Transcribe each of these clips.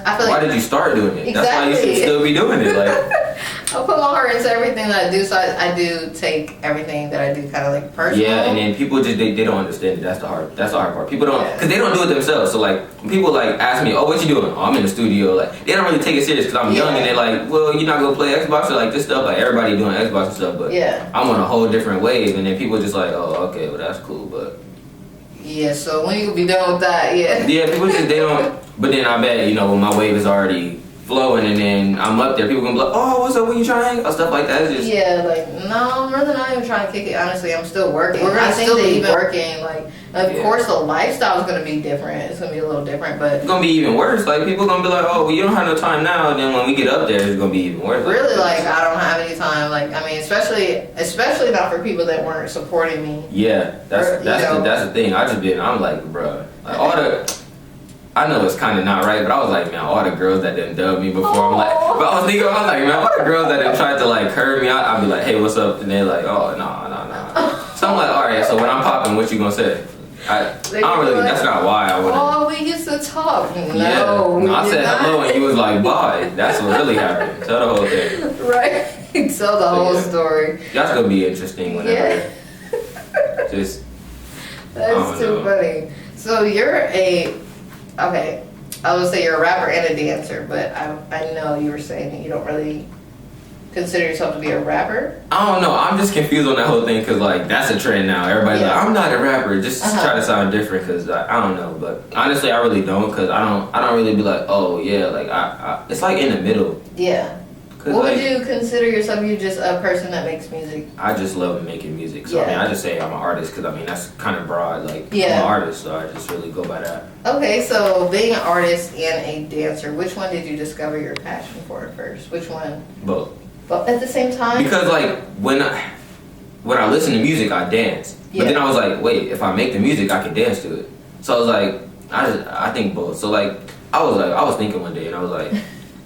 I feel like. Why did you start doing it? Exactly. That's why you should still be doing it. Like, I put my heart into everything that I do, so I do take everything that I do kind of like personal. yeah, and then people just they don't understand it. That's the hard part. People don't, because they don't do it themselves. So like when people like ask me, oh, what you doing? Oh, I'm in the studio. Like they don't really take it serious because I'm young, and they're like, well, you're not gonna play Xbox or like this stuff. Like everybody doing Xbox and stuff, but I'm on a whole different wave, and then people just like, oh, okay, well that's cool, but yeah. So when you be done with that, yeah, people just they don't. But then I bet when my wave is already flowing and then I'm up there, people gonna be like, oh, what's up, when you trying? Or stuff like that. It's just like, no, I'm really not even trying to kick it. Honestly, I'm still working. We're gonna still be working. Like, of course, the lifestyle is gonna be different. It's gonna be a little different, but it's gonna be even worse. Like, people gonna be like, oh, well, you don't have no time now. And then when we get up there, it's gonna be even worse. Really, like I don't have any time. Like, I mean, especially not for people that weren't supporting me. Yeah, that's the thing. I'm like, bruh, like all the. I know it's kind of not right, but I was like, man, all the girls that didn't dub me before, I'm like, but I was like, man, all the girls that didn't try to like curve me out, I'd be like, hey, what's up? And they're like, oh, no. So I'm like, all right, so when I'm popping, what you gonna say? I don't really, that's not why I wouldn't. Oh, we used to talk. No, I said hello and you was like, bye. That's what really happened. Tell the whole thing. Right. Tell the whole story. That's gonna be interesting whenever. Just. That's too funny. So you're okay, I would say you're a rapper and a dancer, but I know you were saying that you don't really consider yourself to be a rapper. I don't know. I'm just confused on that whole thing because like that's a trend now. Everybody's like, I'm not a rapper. Just try to sound different because I don't know. But honestly, I really don't because I don't really be like, oh yeah, like I it's like in the middle. Yeah. What would you consider yourself? You just a person that makes music? I just love making music. So I mean, I just say I'm an artist because I mean that's kind of broad. Like I'm an artist, so I just really go by that. Okay, so being an artist and a dancer, which one did you discover your passion for first? Which one? Both. But at the same time? Because like when I listen to music, I dance. But then I was like, wait, if I make the music, I can dance to it. So I was like, I think both. So like I was thinking one day, and I was like.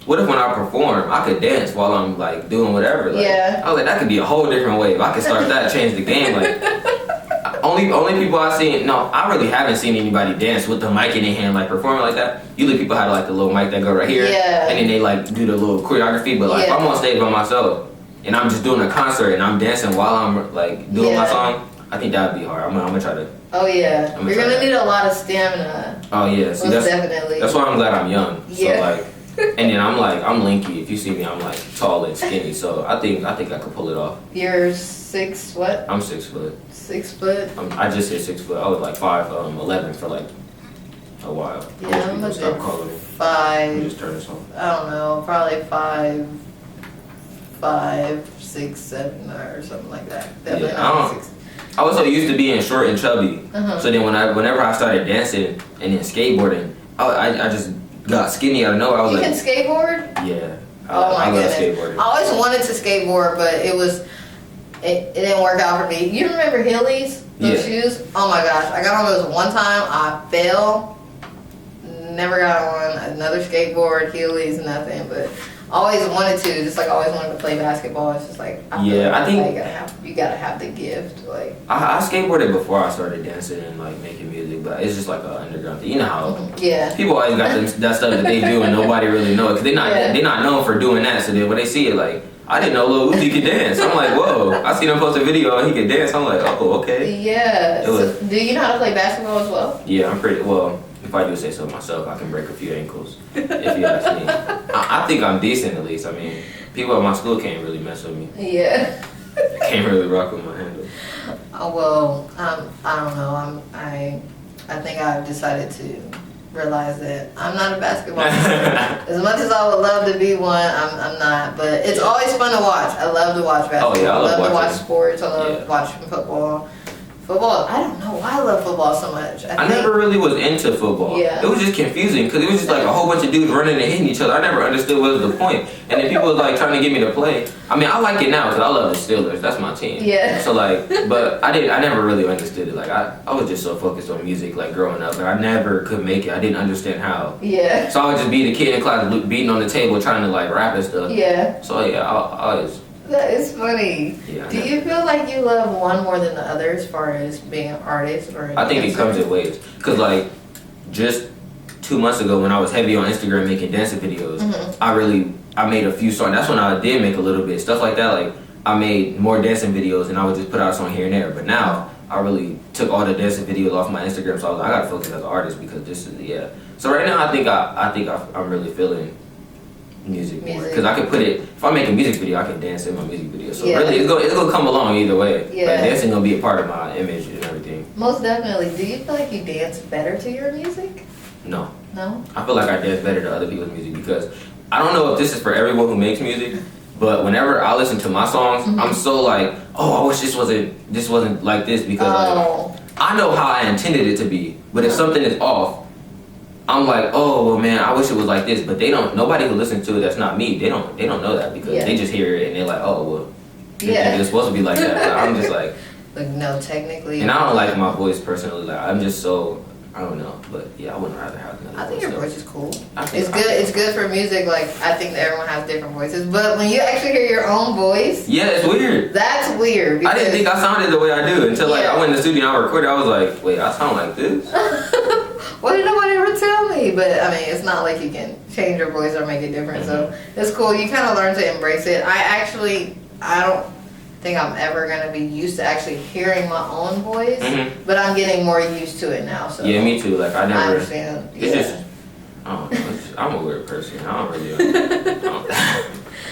What if when I perform, I could dance while I'm like doing whatever? Like, I was like, that could be a whole different wave. I could start that, change the game. Like, only people I've seen. No, I really haven't seen anybody dance with the mic in their hand, like performing like that. Usually people have like the little mic that go right here, and then they like do the little choreography. But like, if I'm on stage by myself and I'm just doing a concert and I'm dancing while I'm like doing my song, I think that would be hard. I'm gonna try to. Oh yeah, you're gonna need a lot of stamina. Oh yeah, see, definitely. That's why I'm glad I'm young. So like. And then I'm lanky. If you see me, I'm like tall and skinny. So I think I could pull it off. You're 6 what? I'm 6 foot. 6 foot. I just hit 6 foot. I was like 5'11" for like a while. Yeah, I'm a stop calling me. 5. Let me just turn this on. I don't know, probably 5, 6, 7, or something like that. Definitely not 6. I was so used to being short and chubby. So then whenever I started dancing and then skateboarding, I just got skinny out of nowhere. I was you can skateboard? Yeah. Oh my goodness. Skateboarding. I always wanted to skateboard, but it didn't work out for me. You remember Heelys? Those shoes? Oh my gosh. I got on those one time. I fell. Never got on another skateboard, Heelys, nothing. But always wanted to. Just like I always wanted to play basketball. It's just like I think you gotta have the gift. Like I skateboarded before I started dancing and like making music, but it's just like an underground thing. You know how people always got that stuff that they do and nobody really knows because they're not known for doing that. So then when they see it, like I didn't know Lil Uzi could dance. I'm like, whoa! I seen him post a video and he could dance. I'm like, oh, okay. Yeah. So, do you know how to play basketball as well? Yeah, I'm pretty well. If I do say so myself, I can break a few ankles. If you ask me, I think I'm decent at least. I mean, people at my school can't really mess with me. Yeah. Can't really rock with my handle. Oh well, I don't know. I think I've decided to realize that I'm not a basketball player. As much as I would love to be one, I'm not. But it's always fun to watch. I love to watch basketball. Oh yeah, I love to watch sports. I love watching football. Football, I don't know why I love football so much. I never really was into football. Yeah. It was just confusing because it was just like a whole bunch of dudes running and hitting each other. I never understood what was the point. And then people was like trying to get me to play. I mean, I like it now because I love the Steelers. That's my team. Yeah. So like, but I never really understood it. Like I was just so focused on music like growing up, and I never could make it. I didn't understand how. Yeah. So I would just be the kid in class beating on the table trying to like rap and stuff. Yeah. So yeah, I always. That is funny. Yeah, Do you feel like you love one more than the other as far as being an artist or? I think it comes in waves. Cause like just 2 months ago when I was heavy on Instagram making dancing videos, I made a few songs. That's when I did make a little bit stuff like that. Like I made more dancing videos and I would just put out a song here and there. But now I really took all the dancing videos off my Instagram, so I was like, I gotta focus as an artist because this is So right now I think I'm really feeling music more because I can put it. If I make a music video, I can dance in my music video. So really, it's gonna come along either way. Yeah, like, dancing gonna be a part of my image and everything. Most definitely. Do you feel like you dance better to your music? No. No. I feel like I dance better to other people's music because I don't know if this is for everyone who makes music, but whenever I listen to my songs, I'm so like, oh, I wish this wasn't like this because like, I know how I intended it to be, but if something is off, I'm like, oh well, man, I wish it was like this. But they don't. Nobody who listens to it that's not me. They don't know that because they just hear it and they're like, oh well, it's supposed to be like that. But I'm just like no, technically. And I don't like my voice personally. Like I'm just so. I don't know, but yeah, I wouldn't rather have another voice. I think your voice is cool. It's good. It's good for music. Like I think that everyone has different voices, but when you actually hear your own voice, it's weird. That's weird. I didn't think I sounded the way I do until like I went in the studio and I recorded. I was like, wait, I sound like this. Why did nobody ever tell me? But I mean, it's not like you can change your voice or make it different. So it's cool. You kind of learn to embrace it. I don't think I'm ever gonna be used to actually hearing my own voice, but I'm getting more used to it now. So yeah, me too. Like I never. I understand. It's just I don't know. I'm a weird person. I don't really.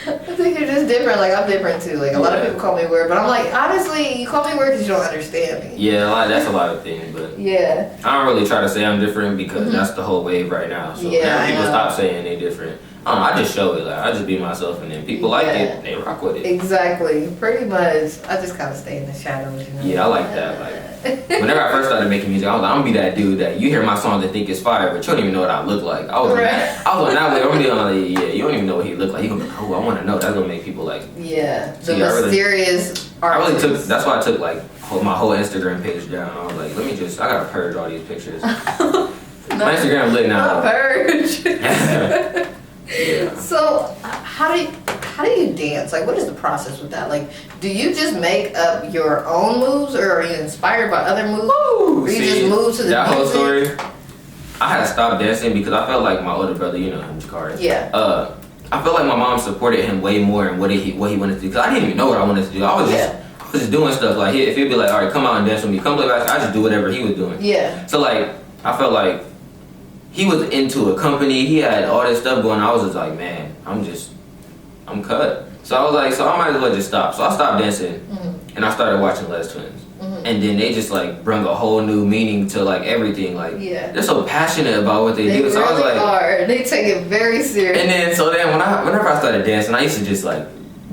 I think you're just different. Like I'm different too. Like a lot of people call me weird, but I'm like honestly, you call me weird because you don't understand me. Yeah, that's a lot of things, but I don't really try to say I'm different because that's the whole wave right now. So now people stop saying they're different. I just show it. Like I just be myself, and then people like it. They rock with it. Exactly. Pretty much. I just kind of stay in the shadows. You know? Yeah, I like that. Like whenever I first started making music, I was like, I'm gonna be that dude that you hear my songs and think it's fire, but you don't even know what I look like. I was on that way. I'm gonna be like, you don't even know what he looked like. You gonna be like, oh, I want to know. That's gonna make people like. Yeah. The mysterious artist. That's why I took like my whole Instagram page down. I was like, I gotta purge all these pictures. My Instagram lit now. Purge. Yeah. So how do you dance? Like, what is the process with that? Like, do you just make up your own moves, or are you inspired by other moves? Or you just move to the that music? whole story? I had stopped dancing because I felt like my older brother, you know him, Jakari. Yeah. I felt like my mom supported him way more in what he wanted to do. Because I didn't even know what I wanted to do. I was just doing stuff. Like, if he'd be like, all right, come out and dance with me, come play basketball, I just do whatever he was doing. Yeah. So, like, I felt like he was into a company. He had all this stuff going on. I was just like, man, I'm cut. So I was like, so I might as well just stop. So I stopped dancing, and I started watching Les Twins. And then they just like bring a whole new meaning to like everything. Like they're so passionate about what they do. Really so I was like, they take it very serious. And then whenever I started dancing, I used to just like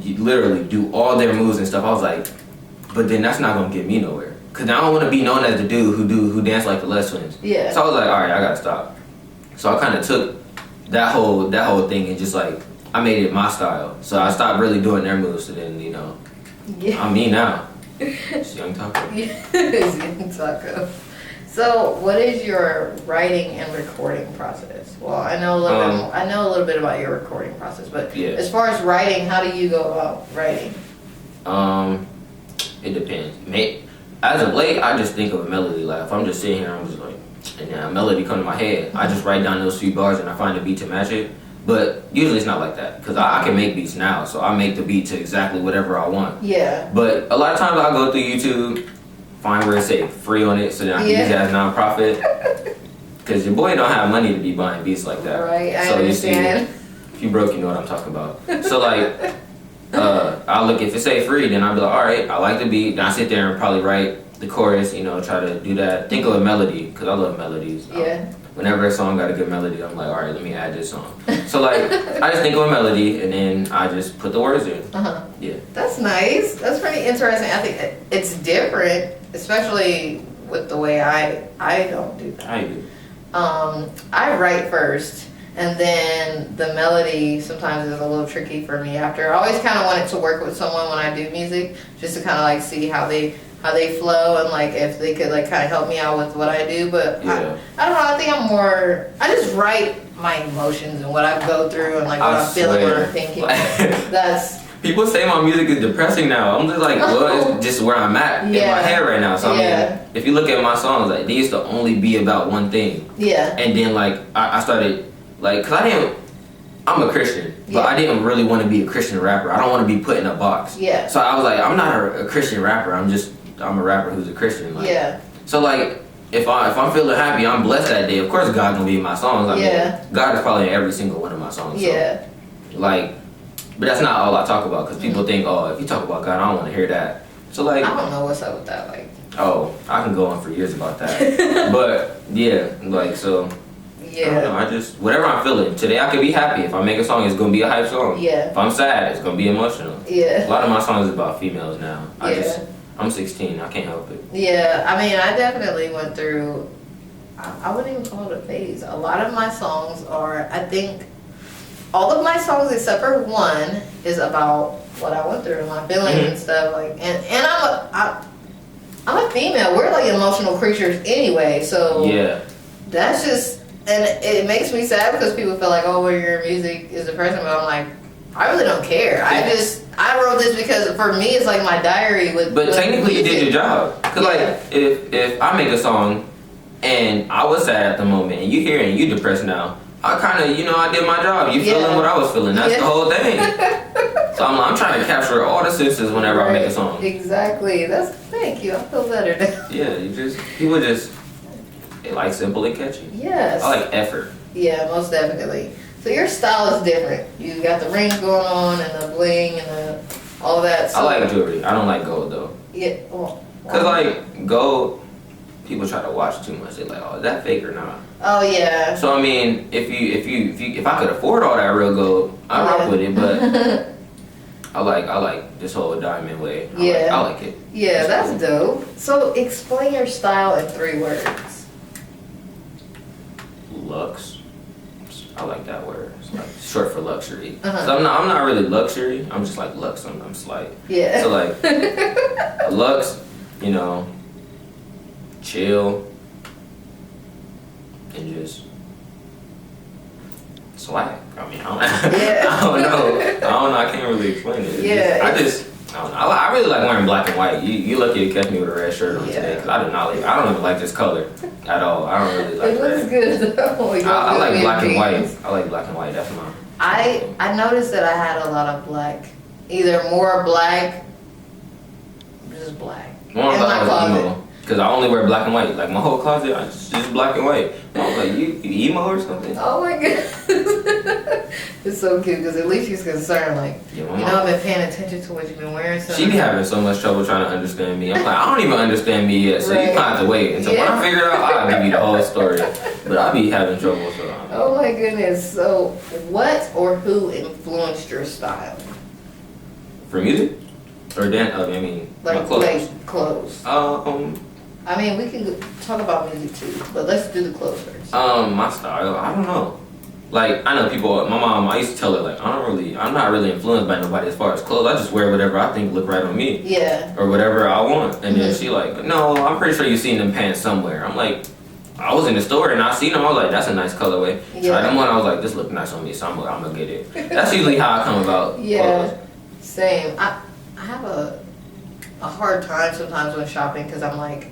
literally do all their moves and stuff. I was like, but then that's not gonna get me nowhere. Cause I don't want to be known as the dude who dance like the Les Twins. Yeah. So I was like, all right, I gotta stop. So I kind of took that whole thing and just like I made it my style. So I stopped really doing their moves. So then I'm me now. It's Young Taco. It's Young Taco. So what is your writing and recording process? Well, I know a little bit about your recording process, but as far as writing, how do you go about writing? It depends. As of late, I just think of a melody. Like if I'm just sitting here, I'm just like. And then a melody come to my head. I just write down those few bars and I find a beat to match it. But usually it's not like that because I can make beats now, so I make the beat to exactly whatever I want. Yeah. But a lot of times I go through YouTube, find where it say free on it, so then I can use it as nonprofit. Because your boy don't have money to be buying beats like that. Right. I understand. If you broke, you know what I'm talking about. So like, I'll look if it say free, then I'll be like, all right, I like the beat. Then I sit there and probably write the chorus, try to do that. Think of a melody, because I love melodies. Whenever a song got a good melody, I'm like, all right, let me add this song. So like, I just think of a melody, and then I just put the words in. Yeah. That's nice. That's pretty interesting. I think it's different, especially with the way I don't do that. I do. I write first, and then the melody sometimes is a little tricky for me after. I always kind of wanted to work with someone when I do music, just to kind of like see how they flow and like if they could like kind of help me out with what I do. But I don't know, I think I just write my emotions and what I go through and like what I'm feeling, what I'm thinking. People say my music is depressing now. I'm just like, well, it's just where I'm at in my head right now. So I mean, if you look at my songs, like they used to only be about one thing. Yeah. And then like I started like, cause I'm a Christian, but I didn't really want to be a Christian rapper. I don't want to be put in a box. Yeah. So I was like, I'm not a Christian rapper. I'm a rapper who's a Christian. Like, yeah. So like, if I'm feeling happy, I'm blessed that day. Of course, God gonna be in my songs. I mean, God is probably in every single one of my songs. Yeah. So, like, but that's not all I talk about because people think, oh, if you talk about God, I don't want to hear that. So like, I don't know what's up with that. Like, oh, I can go on for years about that. But yeah, like so. Yeah. I don't know, I just whatever I'm feeling. Today I could be happy. If I make a song, it's gonna be a hype song. Yeah. If I'm sad, it's gonna be emotional. Yeah. A lot of my songs is about females now. I'm 16. I can't help it. Yeah, I mean, I definitely went through, I wouldn't even call it a phase. A lot of my songs are, I think, all of my songs except for one is about what I went through and my feelings and stuff. Like, and I'm a female. We're like emotional creatures anyway. So yeah, that's just, and it makes me sad because people feel like, oh, well, your music is depressing, but I'm like, I really don't care. I wrote this because for me it's like my diary with. But technically, you did your job. Cause like if I make a song and I was sad at the moment and you hear it and you depressed now, I kind of I did my job. You feeling what I was feeling. That's the whole thing. So I'm trying to capture all the senses whenever I make a song. Exactly. Thank you. I feel better now. Yeah, people they like simple and catchy. Yes. I like effort. Yeah, most definitely. So your style is different. You got the rings going on and the bling and all that. So I like jewelry. I don't like gold though. Yeah. Well, cause like gold, people try to watch too much. They're like, oh, is that fake or not? Oh yeah. So I mean, if I could afford all that real gold, I rock with it. But I like this whole diamond way. I like it. Yeah, that's dope. So explain your style in 3 words. Lux. I like that word. It's like short for luxury. So I'm not really luxury. I'm just like lux. I'm slight. Yeah. So like lux, chill, and just swag. I mean, I don't know. I can't really explain it. I don't know. I really like wearing black and white. You lucky to catch me with a red shirt on today because I don't even like this color at all. I don't really like it looks good though. I like black and white. I like black and white. That's my. I noticed that I had a lot of black, either more black, just black. More in my closet. Because I only wear black and white. Like my whole closet, it's just black and white. I was like, you emo or something? Oh my goodness. It's so cute because at least she's concerned. Like, I've been paying attention to what you've been wearing. So she be having so much trouble trying to understand me. I'm like, I don't even understand me yet. So you might have to wait until when I figure it out, I'll give you the whole story. But I be having trouble. So oh my goodness. So what or who influenced your style? For music? Or dance? I mean, like clothes. Clothes. I mean, we can talk about music too, but let's do the clothes first. My style, I don't know. Like, I know people, my mom, I used to tell her, like, I'm not really influenced by nobody as far as clothes. I just wear whatever I think look right on me. Yeah. Or whatever I want. And then she like, no, I'm pretty sure you've seen them pants somewhere. I'm like, I was in the store and I seen them. I was like, that's a nice colorway. Tried them on. I was like, this look nice on me, so I'm gonna get it. That's usually how I come about clothes. Same. I have a hard time sometimes when shopping because I'm like,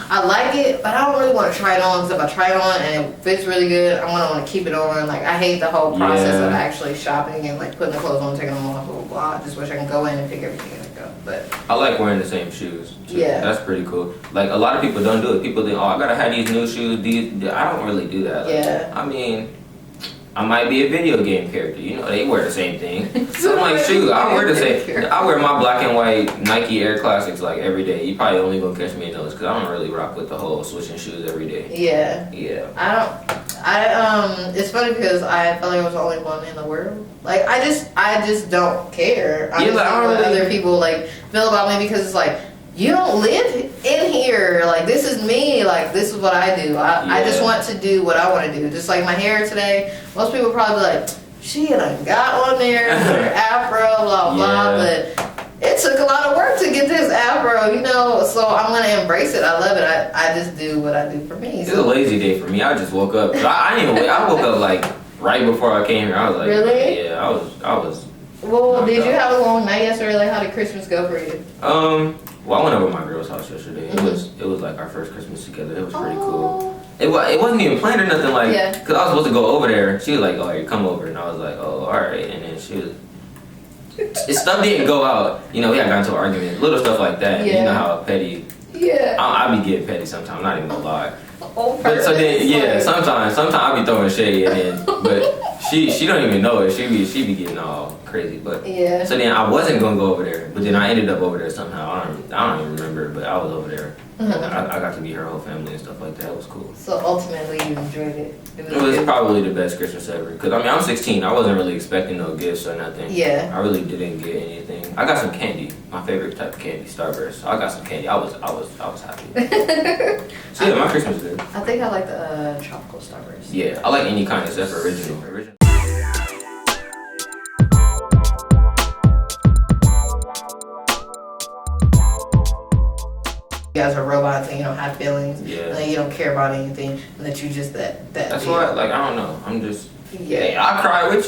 I like it, but I don't really want to try it on because if I try it on and it fits really good, I'm gonna want to keep it on. Like, I hate the whole process of actually shopping and like putting the clothes on, taking them off, blah blah blah. I just wish I can go in and pick everything and go. But I like wearing the same shoes too. Yeah, that's pretty cool. Like, a lot of people don't do it. People think, oh, I gotta have these new shoes. I don't really do that. Like, I mean, I might be a video game character. They wear the same thing. So I'm like, shoot, I wear the same. I wear my black and white Nike Air Classics like every day. You probably only gonna catch me in those because I don't really rock with the whole switching shoes every day. Yeah. It's funny because I felt like I was the only one in the world. Like, I just don't care. I don't know what other people like feel about me because it's like, you don't live in here. Like, this is me. Like, this is what I do. I just want to do what I want to do. Just like my hair today. Most people probably be like, she done got one there, her afro, blah, blah. But it took a lot of work to get this afro, so I'm going to embrace it. I love it. I just do what I do for me. It's a lazy day for me. I just woke up. I didn't even wake. I woke up like right before I came here. I was like, really? Yeah, I was Well, did you have a long night yesterday? Like, how did Christmas go for you? Well, I went over to my girl's house yesterday. It was like our first Christmas together. It was pretty cool. It wasn't even planned or nothing, like, cause I was supposed to go over there. She was like, "Oh, you come over," and I was like, "Oh, all right." And then stuff didn't go out. You know, we had gotten into an argument, little stuff like that. Yeah. You know how petty. Yeah. I be getting petty sometimes. I'm not even gonna lie. But so then, sometimes I be throwing shade, and then, but she don't even know it. She be getting all crazy. But so then I wasn't gonna go over there, but then I ended up over there somehow. I don't even remember, but I was over there. I got to meet her whole family and stuff like that. It was cool. So ultimately, you enjoyed it. It was probably the best Christmas ever. Cause I mean, I'm 16. I wasn't really expecting no gifts or nothing. Yeah. I really didn't get anything. I got some candy. My favorite type of candy, Starburst. So I got some candy. I was happy. So yeah, my Christmas was good. I think I like the tropical Starburst. Yeah, I like any kind except for original. You guys are robots and you don't have feelings. Yeah. And you don't care about anything. And that you just that. That's why, like, I don't know. I'm just. Yeah, I cry with you.